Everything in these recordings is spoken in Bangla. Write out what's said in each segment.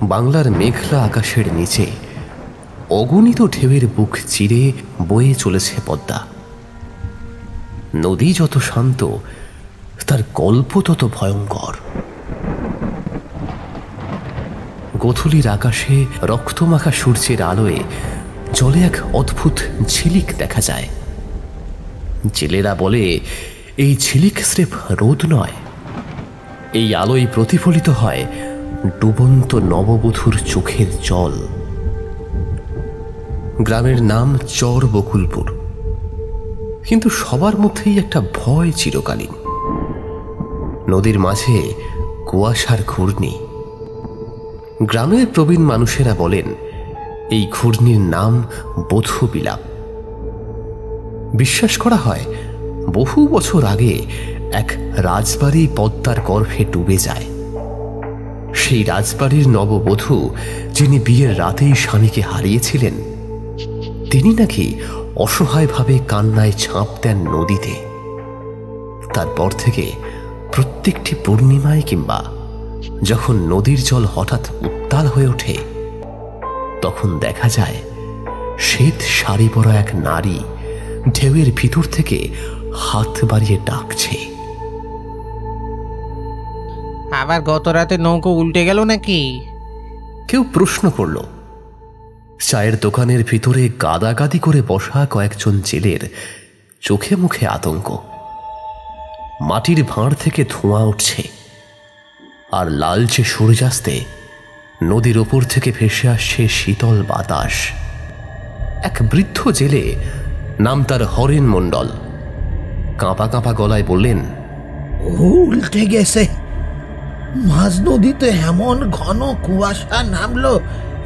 বাংলার মেঘলা আকাশের নিচে অগণিত ঢেউয়ের বুক চিরে বয়ে চলেছে পদ্মা। নদী যত শান্ত, তার গল্প তত ভয়ঙ্কর। গোধূলির আকাশে রক্তমাখা সূর্যের আলোয় জলে এক অদ্ভুত ঝিলিক দেখা যায়। জেলেরা বলে এই ঝিলিক স্রেফ রোদ নয়, এই আলোয় প্রতিফলিত হয় ডুবন্ত নববধূর চোখের জল। গ্রামের নাম চর বকুলপুর, কিন্তু সবার মধ্যেই একটা ভয় চিরকালীন। নদীর মাঝে কুয়াশার ঘূর্ণি। গ্রামের প্রবীণ মানুষেরা বলেন এই ঘূর্ণির নাম বধূ বিলাপ। বিশ্বাস করা হয় বহু বছর আগে এক রাজবাড়ি পদ্মার গর্ভে ডুবে যায়। সেই রাজবাড়ির নববধূ, যিনি বিয়ের রাতেই স্বামীকে হারিয়েছিলেন, তিনি নাকি অসহায়ভাবে কান্নায় ঝাঁপ দেন নদীতে। তারপর থেকে প্রত্যেকটি পূর্ণিমায় কিংবা যখন নদীর জল হঠাৎ উত্তাল হয়ে ওঠে, তখন দেখা যায় শ্বেত শাড়ি পরা এক নারী ঢেউয়ের ভিতর থেকে হাত বাড়িয়ে ডাকছে। আবার গত রাতে নৌকো উল্টে গেল নাকি? কেউ প্রশ্ন করল। চায়ের দোকানের ভিতরে গাদাগাদি করে বসা কয়েকজন জেলের চোখে মুখে আতঙ্ক। মাটির ভাঁড় থেকে ধোঁয়া উঠছে, আর লালচে সূর্যাস্তে নদীর ওপর থেকে ভেসে আসছে শীতল বাতাস। এক বৃদ্ধ জেলে, নাম তার হরেন মণ্ডল, কাঁপা কাঁপা গলায় বললেন, উল্টে গেছে। মাঝ নদীতে এমন ঘন কুয়াশা নামলো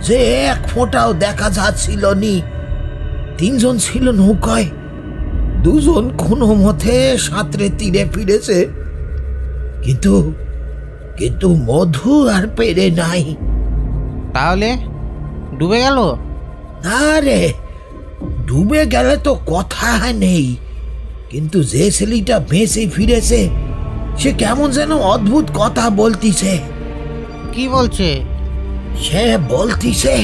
যে এক ফোঁটাও দেখা যাচ্ছিল নি। 3 জন ছিল নৌকায়, 2 জন কোনো মতে সাঁতরে তীরে ফিরেছে, কিন্তু মধু আর পেরে নাই। তাহলে ডুবে গেল? না রে, ডুবে গেলে তো কথা নেই, কিন্তু যে ছেলেটা ভেসে ফিরেছে সে কেমন যেন অদ্ভুত কথা বলতিছে। কি বলছে? সে বলতিছে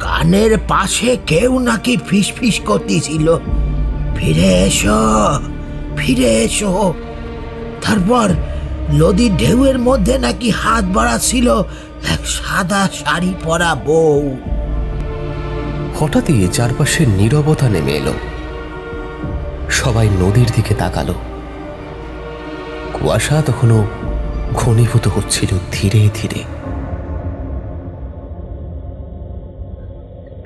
কানের পাশে কেউ নাকি ফিসফিস করতেছিল, ফিরে এসো, ফিরে এসো। তারপর নদীর ঢেউয়ের মধ্যে নাকি হাত বাড়াচ্ছিল এক সাদা শাড়ি পরা বউ। হঠাৎই চারপাশে নীরবতা নেমে এলো। সবাই নদীর দিকে তাকালো। কুয়াশা তখনও ঘনীভূত হচ্ছিল ধীরে ধীরে।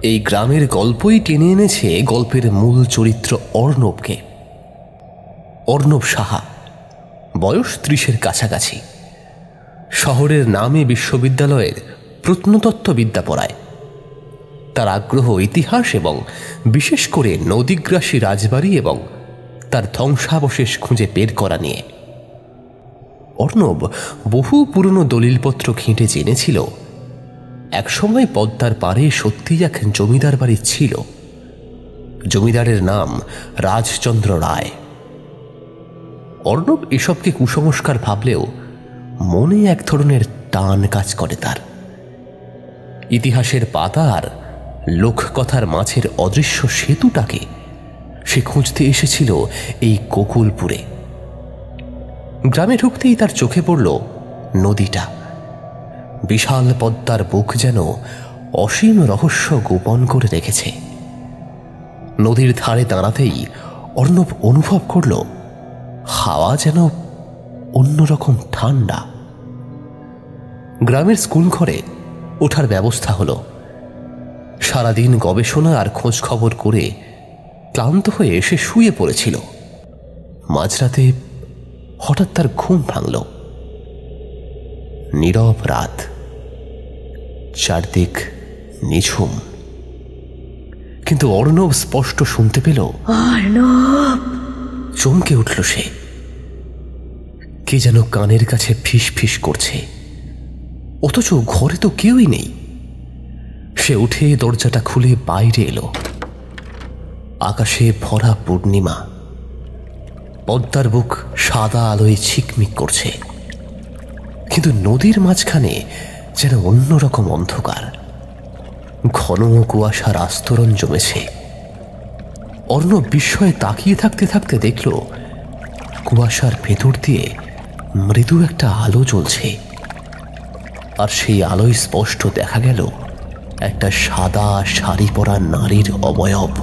এই গ্রামের গল্পই টেনে এনেছে গল্পের মূল চরিত্র অর্ণবকে। অর্ণব সাহা, বয়স 30-এর কাছাকাছি। শহরের নামে বিশ্ববিদ্যালয়ের প্রত্নতত্ত্ববিদ্যা পড়ায়। তার আগ্রহ ইতিহাস এবং বিশেষ করে নদীগ্রাসী রাজবাড়ি এবং তার ধ্বংসাবশেষ খুঁজে বের করা নিয়ে। অর্ণব বহু পুরনো দলিলপত্র ঘেঁটে জেনেছিল একসময় পদ্মার পাড়ে সত্যিই এক জমিদার বাড়ি ছিল। জমিদারের নাম রাজচন্দ্র রায়। অর্ণব এসবকে কুসংস্কার ভাবলেও মনে এক ধরনের টান কাজ করে তার। ইতিহাসের পাতা আর লোককথার মাঝের অদৃশ্য সেতুটাকে সে খুঁজতে এসেছিল এই গোকুলপুরে। গ্রামে ঢুকতেই তার চোখে পড়ল নদীটা। বিশাল পদ্মার বুক যেন অসীম রহস্য গোপন করে রেখেছে। নদীর ধারে দাঁড়াতেই অর্ণব অনুভব করল হাওয়া যেন অন্যরকম ঠান্ডা। গ্রামের স্কুল ঘরে ওঠার ব্যবস্থা হলো। সারাদিন গবেষণা আর খোঁজ খবর করে ক্লান্ত হয়ে এসে শুয়ে পড়েছিল। মাঝরাতে হঠাৎ তার ঘুম ভাঙল। নীরব রাত, চারদিক নিঝুম, কিন্তু অর্ণব স্পষ্ট শুনতে পেল। অর্ণব! চমকে উঠল সে। কে যেন কানের কাছে ফিস ফিস করছে, অথচ ঘরে তো কেউই নেই। সে উঠে দরজাটা খুলে বাইরে এলো। আকাশে ভরা পূর্ণিমা। পদ্মার বুক সাদা আলোয় ঝিকমিক করছে, কিন্তু নদীর মাঝখানে যেন অন্যরকম অন্ধকার, ঘন কুয়াশার আস্তরণ জমেছে। অর্ণব বিস্ময়ে তাকিয়ে থাকতে থাকতে দেখল কুয়াশার ভেতর দিয়ে মৃদু একটা আলো জ্বলছে, আর সেই আলোয় স্পষ্ট দেখা গেল একটা সাদা শাড়ি পরা নারীর অবয়ব,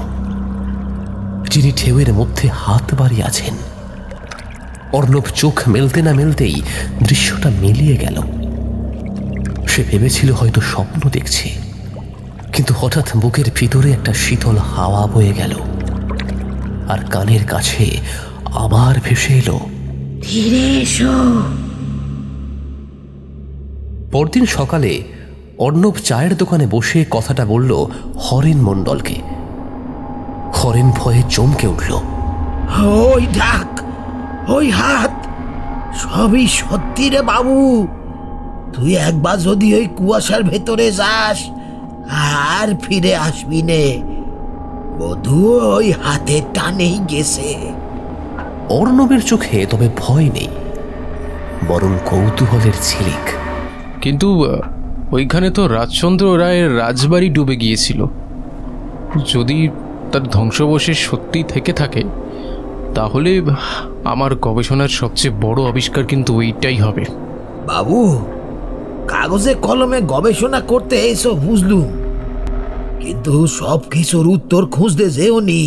যিনি ঢেউয়ের মধ্যে হাত বাড়িয়ে আছেন। অর্ণব চোখ মেলতে না মেলতেই দৃশ্যটা মিলিয়ে গেল। সে ভেবেছিল হয়তো স্বপ্ন দেখছে, কিন্তু হঠাৎ বুকের ভিতরে একটা শীতল হাওয়া বয়ে গেল, আর কানের কাছে আবার ভেসে এলো, ধীরে এসো। পরদিন সকালে অর্ণব চায়ের দোকানে বসে কথাটা বলল হরেন মণ্ডলকে। হরেন ভয়ে চমকে উঠল। ওই ডাক, ওই হাত, সবই সত্যি রে বাবু। তুই একবার যদি ওই কুয়াশার ভেতরে যাস আর ফিরে আসবি নে। বধূ ওই হাতের টানেই গেছে। অর্ণবের চোখে তবে ভয় নেই, বরং কৌতূহলের ঝিলিক। কিন্তু ওইখানে তো রাজচন্দ্র রায়ের রাজবাড়ি ডুবে গিয়েছিল। যদি তার ধ্বংসাবশেষ সত্যি থেকে থাকে, তাহলে আমার গবেষণার সবচেয়ে বড় আবিষ্কার কিন্তু ওইটাই হবে। বাবু, কাগজে কলমে গবেষণা করতে এসো বুঝলুম, কিন্তু সব কিছুর উত্তর খুঁজতে যেও নি।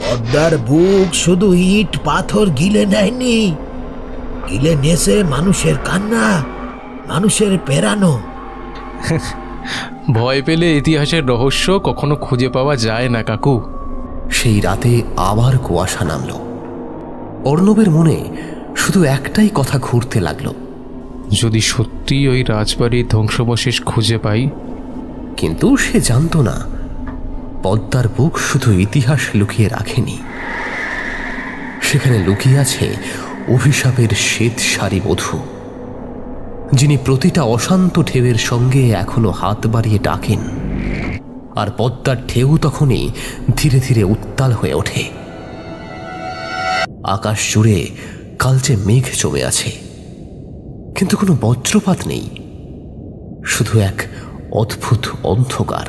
পদ্মার বুক শুধু ইট পাথর গিলে নেয়নি, গিলে নেছে মানুষের কান্না, মানুষের পেরানো। ভয় পেলে ইতিহাসের রহস্য কখনো খুঁজে পাওয়া যায় না কাকু। সেই রাতে আবার কুয়াশা নামল। অর্ণবের মনে শুধু একটাই কথা ঘুরতে লাগলো, যদি সত্যি ওই রাজবাড়ির ধ্বংসাবশেষ খুঁজে পাই। কিন্তু সে জানত না পদ্মার বুক শুধু ইতিহাস লুকিয়ে রাখেনি, সেখানে লুকিয়ে আছে অভিশাপের শ্বেত শাড়ি বধূ, যিনি প্রতিটা অশান্ত ঢেউয়ের সঙ্গে এখনো হাত বাড়িয়ে ডাকেন। আর পদ্মার ঢেউ তখনই ধীরে ধীরে উত্তাল হয়ে ওঠে। আকাশ জুড়ে কালচে মেঘ জমে আছে, কিন্তু কোনো বজ্রপাত নেই, শুধু এক অদ্ভুত অন্ধকার।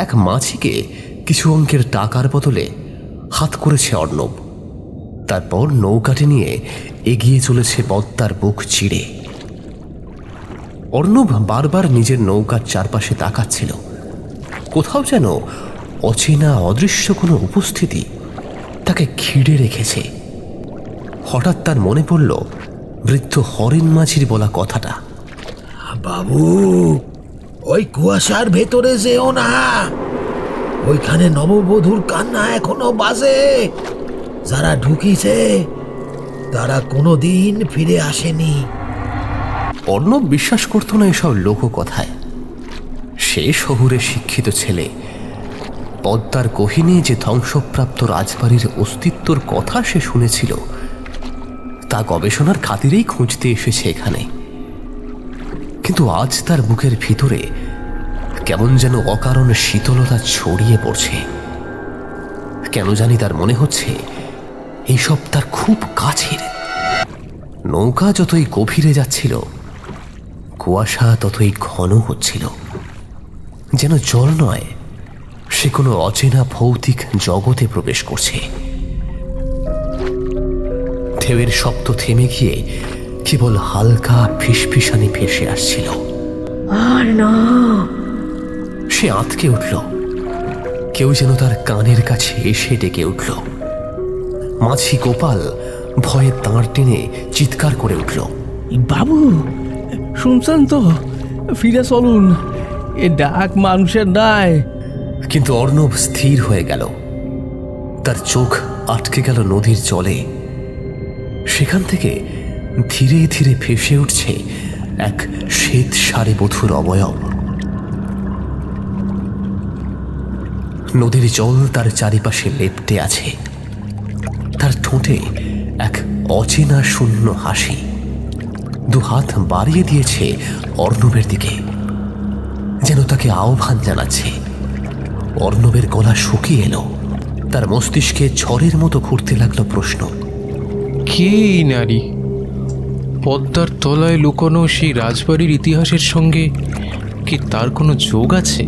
এক মাঝিকে কিছু অঙ্কের টাকার বদলে হাত করেছে অর্ণব। তারপর নৌকাটি নিয়ে এগিয়ে চলেছে পদ্মার বুক চিড়ে। অর্ণব বারবার নিজের নৌকার চারপাশে তাকাচ্ছিল, কোথাও যেন অচেনা অদৃশ্য কোনো উপস্থিতি তাকে ঘিরে রেখেছে। হঠাৎ তার মনে পড়ল বৃদ্ধ হরেন মাঝির বলা কথাটা, বাবু, ওই কুয়াশার ভেতরে যেও না, ওইখানে নববধূর কান্না এখনো বাজে। যারা ঢুকিছে তারা কোনোদিন ফিরে আসেনি। অর্ণব বিশ্বাস করত না এসব লোককথায়। সে শহুরে শিক্ষিত ছেলে, পদ্মার গহীনে যে ধ্বংসপ্রাপ্ত রাজবাড়ির অস্তিত্বর কথা সে শুনেছিল, তা গবেষণার খাতিরেই খুঁজতে এসেছে এখানে। কিন্তু আজ তার বুকের ভিতরে কেমন যেন অকারণ শীতলতা ছড়িয়ে পড়ছে। কেন জানি তার মনে হচ্ছে এইসব তার খুব কাছের। নৌকা যতই গভীরে যাচ্ছিল, কুয়াশা ততই ঘন হচ্ছিল, যেন জল নয়, সে কোনো অচেনা ভৌতিক জগতে প্রবেশ করছে। ঢেউয়ের শব্দ থেমে গিয়ে কেবল হালকা ফিসফিসানি ভেসে আসছিল। অর্ণব, সে আঁতকে উঠল, কেউ যেন তার কানের কাছে এসে ডেকে উঠল। মাঝি গোপাল ভয়ে দাঁড় টেনে চিৎকার করে উঠল, বাবু শুনছেন তো, ফিরে চলুন, এ ডাক মানুষের নয়। কিন্তু অর্ণব স্থির হয়ে গেল, তার চোখ আটকে গেল নদীর জলে। সেখান থেকে ধীরে ধীরে ভেসে উঠছে এক শ্বেত শাড়ি বধূর অবয়ব। নদীর জল তার চারিপাশে লেপ্টে আছে, তার ঠোঁটে এক অচেনা শূন্য হাসি। দুহাত বাড়িয়ে দিয়েছে অর্ণবের দিকে, যেন তাকে আহ্বান জানাচ্ছে। অর্ণবের গলা শুকিয়ে এলো, তার মস্তিষ্কে ঝড়ের মতো ঘুরতে লাগলো প্রশ্ন, কে এই নারী? পদ্মার তলায় লুকোনো সেই রাজবাড়ির ইতিহাসের সঙ্গে কি তার কোনো যোগ আছে?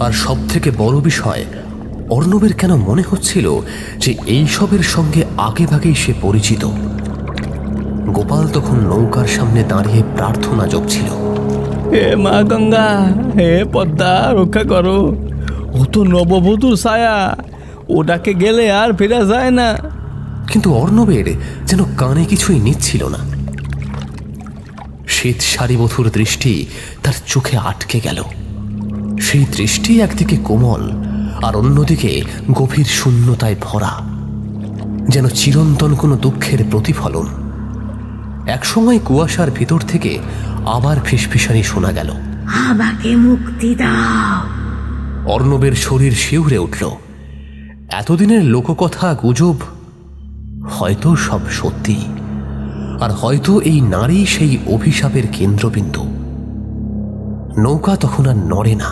আর সব থেকে বড় বিষয়, অর্ণবের কেন মনে হচ্ছিল যে এইসবের সঙ্গে আগেভাগেই সে পরিচিত। গোপাল তখন নৌকার সামনে দাঁড়িয়ে প্রার্থনা জপছিল। হে মা গঙ্গা, হে পদ্মা, রক্ষা করো। ও তো নববধূর ছায়া, ওটাকে গেলে আর ফেরা যায় না। কিন্তু অর্ণবের যেন কানে কিছুই নিচ্ছিল না। শ্বেত সারিবধূর দৃষ্টি তার চোখে আটকে গেল। সেই দৃষ্টি একদিকে কোমল আর অন্যদিকে গভীর শূন্যতায় ভরা, যেন চিরন্তন কোনো দুঃখের প্রতিফলন। একসময় কুয়াশার ভিতর থেকে আবার ফিসফিসানি শোনা গেল, আমাকে মুক্তি দাও। অর্ণবের শরীর শিউরে উঠল। এতদিনের লোককথা গুজব হয়তো সব সত্যি, আর হয়তো এই নারী সেই অভিশাপের কেন্দ্রবিন্দু। নৌকা তখন আর নড়ে না,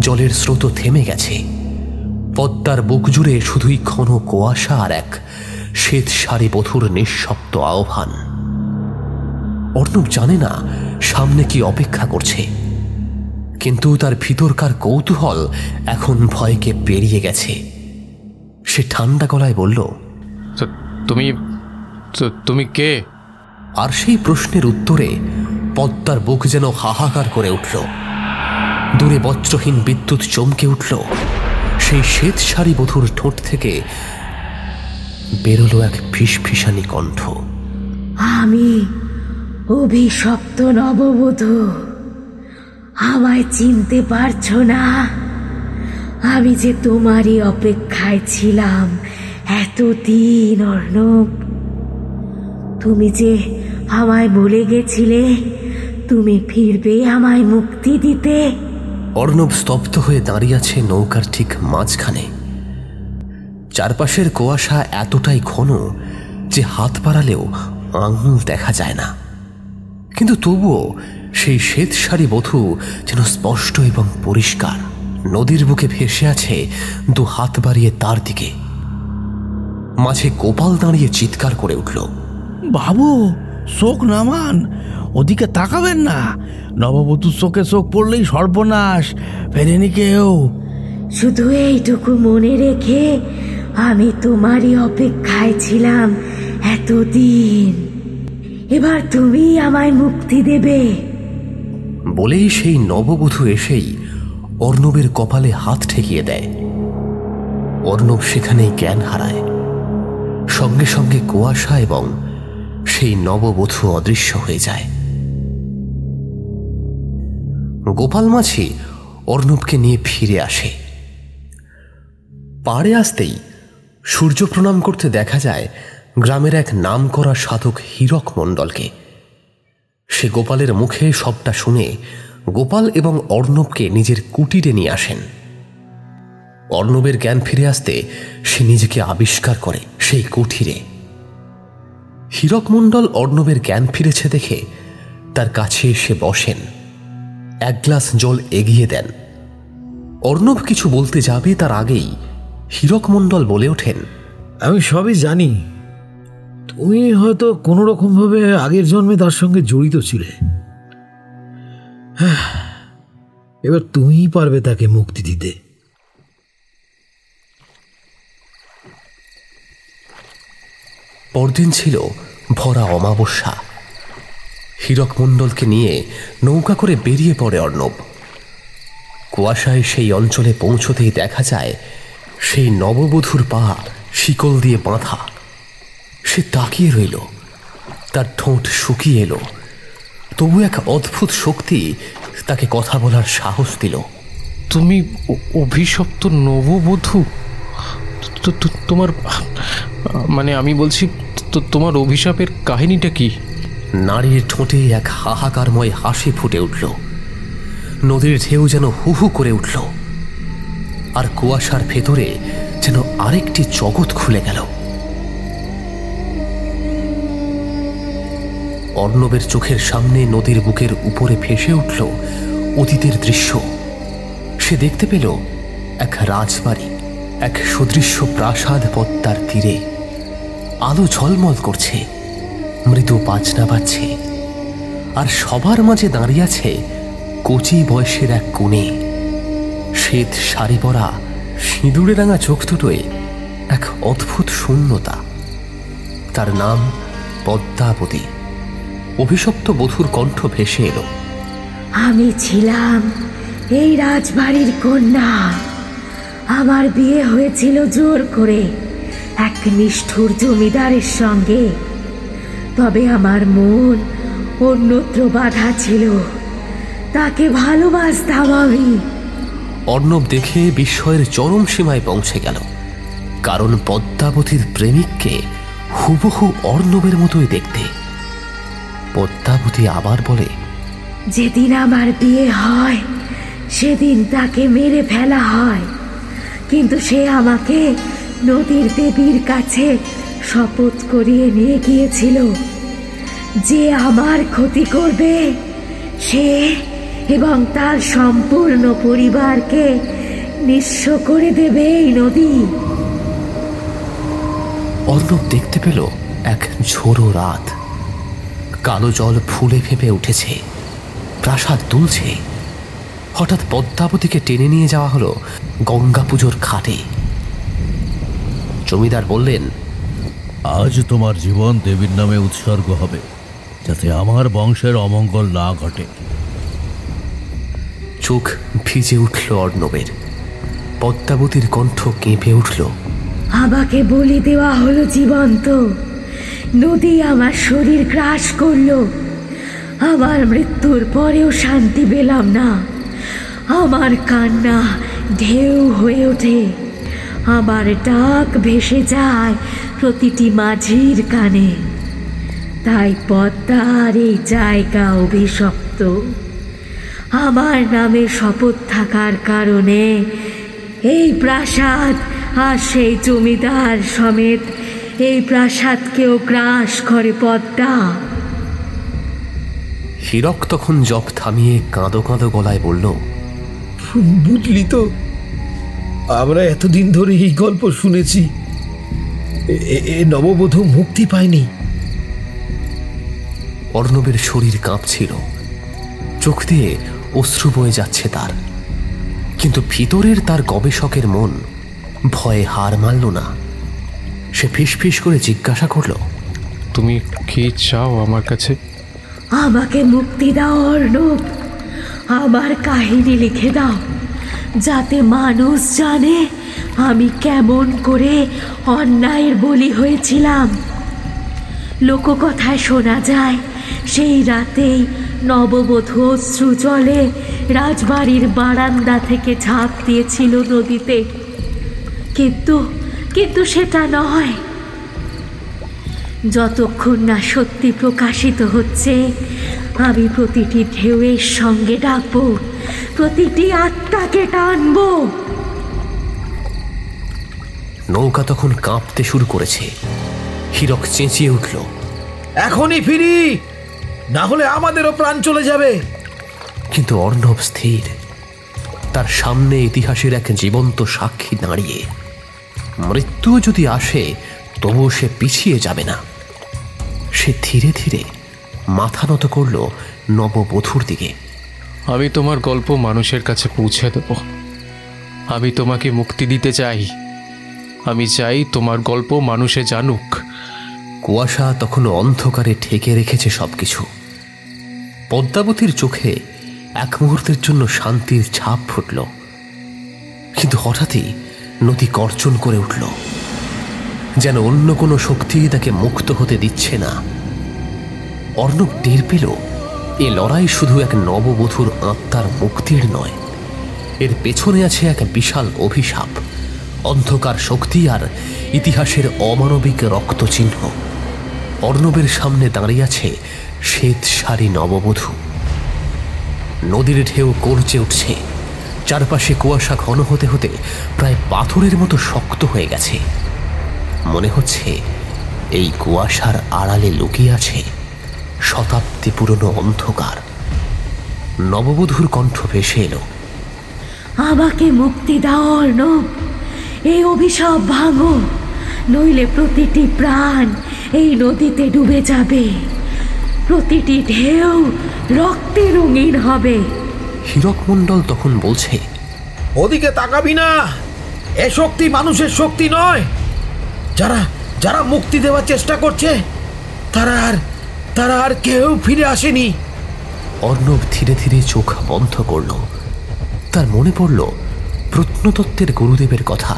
জলের স্রোত থেমে গেছে। পদ্মার বুক জুড়ে শুধুই ঘন কুয়াশা আর এক শ্বেত সারিবধূর নিঃশব্দ আহ্বান। অর্ণব জানে না সামনে কি অপেক্ষা করছে, কিন্তু তার ভিতরকার কৌতূহল এখন ভয়কে পেরিয়ে গেছে। সে ঠান্ডা গলায় বলল, তুমি কে? আর সেই প্রশ্নের উত্তরে পদ্মার বুক যেন হাহাকার করে উঠল। দূরে বজ্রহীন বিদ্যুৎ চমকে উঠল। সেই শ্বেত সারিবধূর ঠোঁট থেকে বেরোলো এক ফিসফিসানি কণ্ঠ, আমি অভিশপ্ত নববধূ, আমায় চিনতে পারছো না? আমি যে তোমারই অপেক্ষায় ছিলাম এতদিন অর্ণব। তুমি যে আমায় বলে গেছিলে তুমি ফিরবে আমায় মুক্তি দিতে। অর্ণব স্তব্ধ হয়ে দাঁড়িয়ে আছে নৌকার ঠিক মাঝখানে। চারপাশের কুয়াশা এতটাই ঘন যে হাত বাড়ালেও আঙুল দেখা যায় না, কিন্তু তবুও সেই শ্বেত সারিবধূ যেন স্পষ্ট এবং পরিষ্কার। নদীর বুকে ভেসে আছে, দু হাত বাড়িয়ে তার দিকে। মাঝে গোপাল দাঁড়িয়ে চিৎকার করে উঠল, বাবু, চোখ নামান, ওদিকে তাকাবেন না। নববধূর চোখে চোখ পড়লেই সর্বনাশ, ফেরেনি কেউ। শুধু এইটুকু মনে রেখে, আমি তোমারই অপেক্ষায় ছিলাম এতদিন। এবার তুমি আমায় মুক্তি দেবে। বলেই সেই নববধূ এসেই অর্ণবের কপালে হাত ঠেকিয়ে দেয়। অর্ণব সেখানেই জ্ঞান হারায়। সঙ্গে সঙ্গে কুয়াশা এবং সেই নববধূ অদৃশ্য হয়ে যায়। গোপাল মাঝি অর্ণবকে নিয়ে ফিরে আসে। পাড়ে আসতেই সূর্য প্রণাম করতে দেখা যায় গ্রামের এক নামকরা সাধক হীরক মণ্ডলকে। সে গোপালের মুখে সবটা শুনে গোপাল এবং অর্ণবকে নিজের কুটিরে নিয়ে আসেন। অর্ণবের জ্ঞান ফিরে আসতে সে নিজেকে আবিষ্কার করে সেই কুঠিরে। হীরক মণ্ডল অর্ণবের জ্ঞান ফিরেছে দেখে তার কাছে এসে বসেন, এক গ্লাস জল এগিয়ে দেন। অর্ণব কিছু বলতে যাবে তার আগেই হীরক মণ্ডল বলে ওঠেন, আমি সবই জানি। তুমি হয়তো কোনো রকম ভাবে আগের জন্মে তার সঙ্গে জড়িত ছিলে। এবার তুমিই পারবে তাকে মুক্তি দিতে। পরদিন ছিল ভরা অমাবস্যা। হীরক মণ্ডলকে নিয়ে নৌকা করে বেরিয়ে পড়ে অর্ণব। কুয়াশায় সেই অঞ্চলে পৌঁছতেই দেখা যায় সেই নববধূর পা শিকল দিয়ে বাঁধা। সে তাকিয়ে রইল, তার ঠোঁট শুকিয়ে এলো, তবু এক অদ্ভুত শক্তি তাকে কথা বলার সাহস দিল। তুমি অভিশপ্ত নববধূ? তোমার মানে আমি বলছি, তোমার অভিশাপের কাহিনীটা কি? নারীর ঠোঁটে এক হাহাকারময় হাসি ফুটে উঠল। নদীর ঢেউ যেন হু হু করে উঠল, আর কুয়াশার ভেতরে যেন আরেকটি জগৎ খুলে গেল। অর্ণবের চোখের সামনে নদীর বুকের উপরে ভেসে উঠল অতীতের দৃশ্য। সে দেখতে পেল এক রাজবাড়ি, এক সুদৃশ্য প্রাসাদ পদ্মার তীরে। আলো ঝলমল করছে, মৃদু বাজনা বাজছে, আর সবার মাঝে দাঁড়িয়ে আছে কচি বয়সের এক কোণে। শ্বেত শাড়ি পরা, সিঁদুরে রাঙা চোখ দুটোয় এক অদ্ভুত শূন্যতা। তার নাম পদ্মাবতী। অভিশপ্ত বধূর কণ্ঠ ভেসে এলো। আমি ছিলাম এই রাজবাড়ির কন্যা। আমার বিয়ে হয়েছিল জোর করে এক নিষ্ঠুর জমিদারের সঙ্গে। তবে আমার মন অন্যত্র বাধা ছিল। তাকে ভালোবাসতাম আমি। অর্ণব দেখে বিস্ময়ের চরম সীমায় পৌঁছে গেল, কারণ পদ্মাবতীর প্রেমিককে হুবহু অর্ণবের মতোই দেখতে। পদ্মাবতী আবার বলে, যেদিন আমার বিয়ে হয় সেদিন তাকে মেরে ফেলা হয়, কিন্তু সে আমাকে নদীর দেবীর কাছে শপথ করিয়ে নিয়ে গিয়েছিল যে আমার ক্ষতি করবে সে এবং তার সম্পূর্ণ পরিবারকে নিঃস্ব করে দেবে এই নদী। অর্ণব দেখতে পেল এক ঝোড়ো রাত। কালো জল ফুলে ফেঁপে উঠেছে, প্রাসাদ দুলছে। হঠাৎ পদ্মাবতীকে টেনে নিয়ে যাওয়া হলো গঙ্গা পুজোর ঘাটে। জমিদার বললেন, আজ তোমার জীবন দেবীর নামে উৎসর্গ হবে, যাতে আমার বংশের অমঙ্গল না ঘটে। চোখ ভিজে উঠল অর্ণবের। পদ্মাবতীর কণ্ঠ কেঁপে উঠল, আমাকে বলি দেওয়া হলো জীবন্ত। নদী আমার শরীর গ্রাস করলো। আমার মৃত্যুর পরেও শান্তি পেলাম না। আমার কান্না ঢেউ হয়ে ওঠে। আমার ডাক ভেসে যায় প্রতিটি মাঝির কানে। তাই পদ্মার এই জায়গা অভিশপ্ত। আমার নামে শপথ থাকার কারণে এই প্রাসাদ আর সেই জমিদার সমেত এই প্রাসাদকেও গ্রাস করে পদ্মা। হীরক তখন জপ থামিয়ে কাঁদো কাঁদো গলায় বলল, বুঝলি তো, আমরা এতদিন ধরে এই গল্প শুনেছি, এ নববধূ মুক্তি পায়নি। অর্ণবের শরীর কাঁপছিল, চোখ দিয়ে অশ্রু বয়ে যাচ্ছে তার। কিন্তু ভিতরের তার গবেষকের মন ভয়ে হার মানল না। সে ফিসফিস করে জিজ্ঞাসা করল, তুমি কি চাও আমার কাছে? আমাকে মুক্তি দাও অর্ণব। আমার কাহিনী লিখে দাও, যাতে মানুষ জানে আমি কেমন করে অন্যায়ের বলি হয়েছিলাম। লোককথায় শোনা যায় সেই রাতেই নববধূ অশ্রু জলে রাজবাড়ির বারান্দা থেকে ঝাঁপ দিয়েছিল নদীতে। কিন্তু সেটা নয়। যতক্ষণ না সত্যি প্রকাশিত হচ্ছে, আমি প্রতিটি ঢেউয়ের সঙ্গে ডাকবো, প্রতিটি আত্মাকে টানবো। নৌকা তখন কাঁপতে শুরু করেছে। হীরক চেঁচিয়ে উঠল, এখনই ফিরি, না হলে আমাদেরও প্রাণ চলে যাবে। কিন্তু অর্ণব স্থির। তার সামনে ইতিহাসের এক জীবন্ত সাক্ষী দাঁড়িয়ে। মৃত্যু যদি আসে তবুও সে পিছিয়ে যাবে না। সে ধীরে ধীরে মাথা নত করল নববধূর দিকে। আমি তোমার গল্প মানুষের কাছে পৌঁছে দেব। আমি তোমাকে মুক্তি দিতে চাই। আমি চাই তোমার গল্প মানুষে জানুক। কুয়াশা তখনও অন্ধকারে ঠেকে রেখেছে সবকিছু। পদ্মাবতীর চোখে এক মুহূর্তের জন্য শান্তির ছাপ ফুটল, কিন্তু হঠাৎই নদী গর্জন করে উঠল, যেন অন্য কোনো শক্তি তাকে মুক্ত হতে দিচ্ছে না। অর্ণব টের পেল এ লড়াই শুধু এক নববধূর আত্মার মুক্তির নয়, এর পেছনে আছে এক বিশাল অভিশাপ, অন্ধকার শক্তি আর ইতিহাসের অমানবিক রক্তচিহ্ন। অর্ণবের সামনে দাঁড়িয়ে আছে শ্বেত শাড়ি নববধূ। নদীর ঢেউ গর্জে উঠছে, চারপাশে কুয়াশা ঘন হতে হতে প্রায় পাথরের মতো শক্ত হয়ে গেছে। মনে হচ্ছে এই কুয়াশার আড়ালে লুকিয়ে আছে শতাব্দী পুরনো অন্ধকার। নববধূর কণ্ঠ ভেসে এলো, আমাকে মুক্তি দাও অর্ণব। এই অভিশাপ ভাঙো, নইলে প্রতিটি প্রাণ এই নদীতে ডুবে যাবে। প্রতিটি ঢেউ রক্তে রঙিন হবে। হীরক মণ্ডল তখন বলছে, ওদিকে তাকাবি না, এ শক্তি মানুষের শক্তি নয়। যারা যারা মুক্তি দেওয়ার চেষ্টা করছে তারা আর কেউ ফিরে আসেনি। অর্ণব ধীরে ধীরে চোখ বন্ধ করল। তার মনে পড়ল প্রত্নতত্ত্বের গুরুদেবের কথা।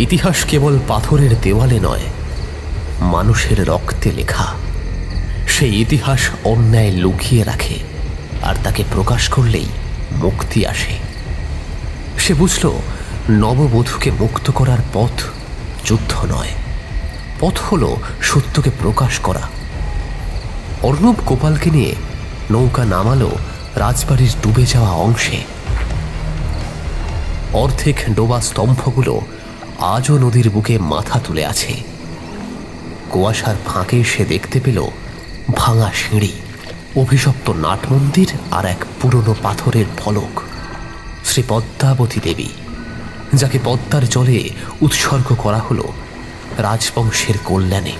ইতিহাস কেবল পাথরের দেওয়ালে নয়, মানুষের রক্তে লেখা। সেই ইতিহাস অন্যায় লুকিয়ে রাখে, আর তাকে প্রকাশ করলেই মুক্তি আসে। সে বুঝল নববধূকে মুক্ত করার পথ যুদ্ধ নয়, পথ হল সত্যকে প্রকাশ করা। অর্ণব গোপালকে নিয়ে নৌকা নামালো রাজবাড়ির ডুবে যাওয়া অংশে। অর্ধেক ডোবা স্তম্ভগুলো আজও নদীর বুকে মাথা তুলে আছে। কুয়াশার ফাঁকে সে দেখতে পেল ভাঙা সিঁড়ি, অভিশপ্ত নাটমন্দির আর এক পুরনো পাথরের ফলক, শ্রী পদ্মাবতী দেবী, যাকে পদ্মার জলে উৎসর্গ করা হলো রাজবংশের কল্যাণে।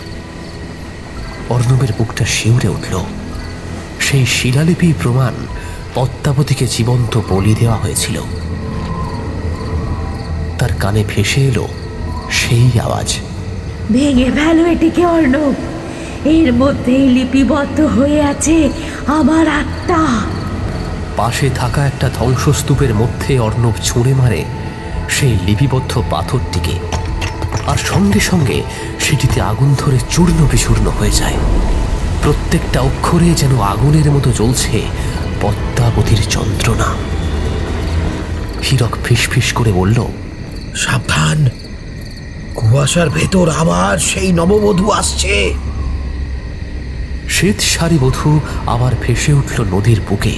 অর্ণবের বুকটা শিউরে উঠল। সেই শিলালিপি প্রমাণ পদ্মাবতীকে জীবন্ত বলি দেওয়া হয়েছিল। তার কানে ভেসে এলো সেই আওয়াজ, ভেঙে ফেলো এটিকে অর্ণব, এর মধ্যেই লিপিবদ্ধ হয়ে আছে আমার আত্মা। পাশে থাকা একটা ধ্বংসস্তূপের মধ্যে অর্ণব ছুঁড়ে মারে সেই লিপিবদ্ধ পাথরটিকে, আর সঙ্গে সঙ্গে সেটিতে আগুন ধরে চূর্ণ বিচূর্ণ হয়ে যায়। প্রত্যেকটা অক্ষরে যেন আগুনের মতো জ্বলছে পদ্মাবতীর যন্ত্রণা। হীরক ফিসফিস করে বলল, সাবধান, কুয়াশার ভেতর আবার সেই নববধূ আসছে। শ্বেত শাড়ি বধূ আবার ভেসে উঠল নদীর বুকে,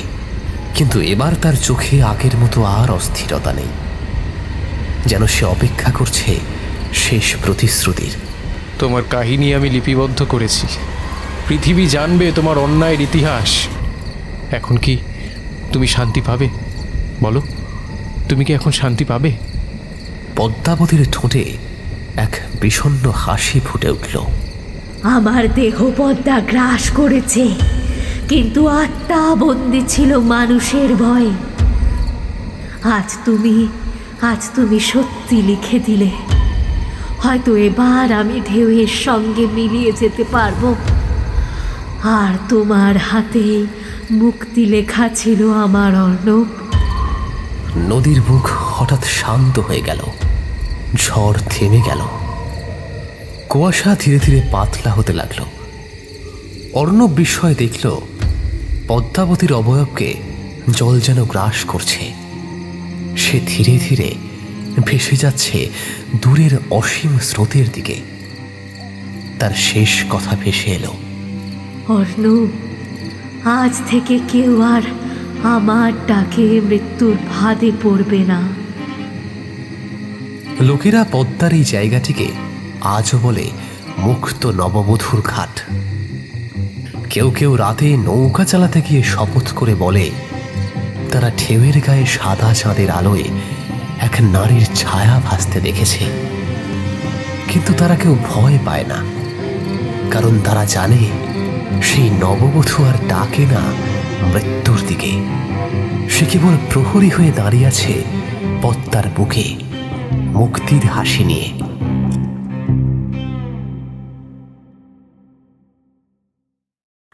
কিন্তু এবার তার চোখে আগের মতো আর অস্থিরতা নেই, যেন সে অপেক্ষা করছে শেষ প্রতিশ্রুতির। তোমার কাহিনী আমি লিপিবদ্ধ করেছি, পৃথিবী জানবে তোমার অন্যায়ের ইতিহাস। এখন কি তুমি শান্তি পাবে? বলো, তুমি কি এখন শান্তি পাবে? পদ্মাবতীর ঠোঁটে এক বিষণ্ণ হাসি ফুটে উঠল। আমার দেহ পদ্মা গ্রাস করেছে, কিন্তু আত্মা বন্দী ছিল মানুষের ভয়ে। আজ তুমি সত্যি লিখে দিলে। হয়তো এবার আমি ঢেউয়ের সঙ্গে মিলিয়ে যেতে পারবো। আর তোমার হাতে মুক্তি লেখা ছিল আমার অর্ণব। নদীর বুক হঠাৎ শান্ত হয়ে গেল। ঝড় থেমে গেল। কুয়াশা ধীরে ধীরে পাতলা হতে লাগল। অর্ণব বিস্ময়ে দেখল পদ্মাবতীর অবয়বকে জল যেন গ্রাস করছে। সে ধীরে ধীরে ভেসে যাচ্ছে দূরের অসীম স্রোতের দিকে। তার শেষ কথা ভেসে এলো, অর্ণব, আজ থেকে কেউ আর আমার ডাকে মৃত্যুর ফাঁদে পড়বে না। লোকেরা পদ্মার এই জায়গাটিকে আজও বলে মুক্ত নববধূর ঘাট। কেউ কেউ রাতে নৌকা চালাতে গিয়ে শপথ করে বলে তারা ঢেউয়ের গায়ে সাদা চাঁদের আলোয় এক নারীর ছায়া ভাসতে দেখেছে। কিন্তু তারা কেউ ভয় পায় না, কারণ তারা জানে সেই নববধূ আর ডাকে না মৃত্যুর দিকে। সে কেবল প্রহরী হয়ে দাঁড়িয়ে আছে পদ্মার বুকে, মুক্তির হাসি নিয়ে।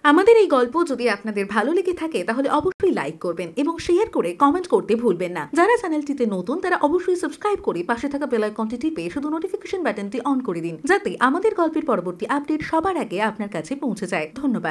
আমাদের এই গল্প যদি আপনাদের ভালো লেগে থাকে তাহলে অবশ্যই লাইক করবেন এবং শেয়ার করে কমেন্ট করতে ভুলবেন না। যারা চ্যানেলটিতে নতুন তারা অবশ্যই সাবস্ক্রাইব করে পাশে থাকা বেল আইকনটি টিপে শুধু নোটিফিকেশন বাটনটি অন করে দিন, যাতে আমাদের গল্পের পরবর্তী আপডেট সবার আগে আপনার কাছে পৌঁছে যায়। ধন্যবাদ।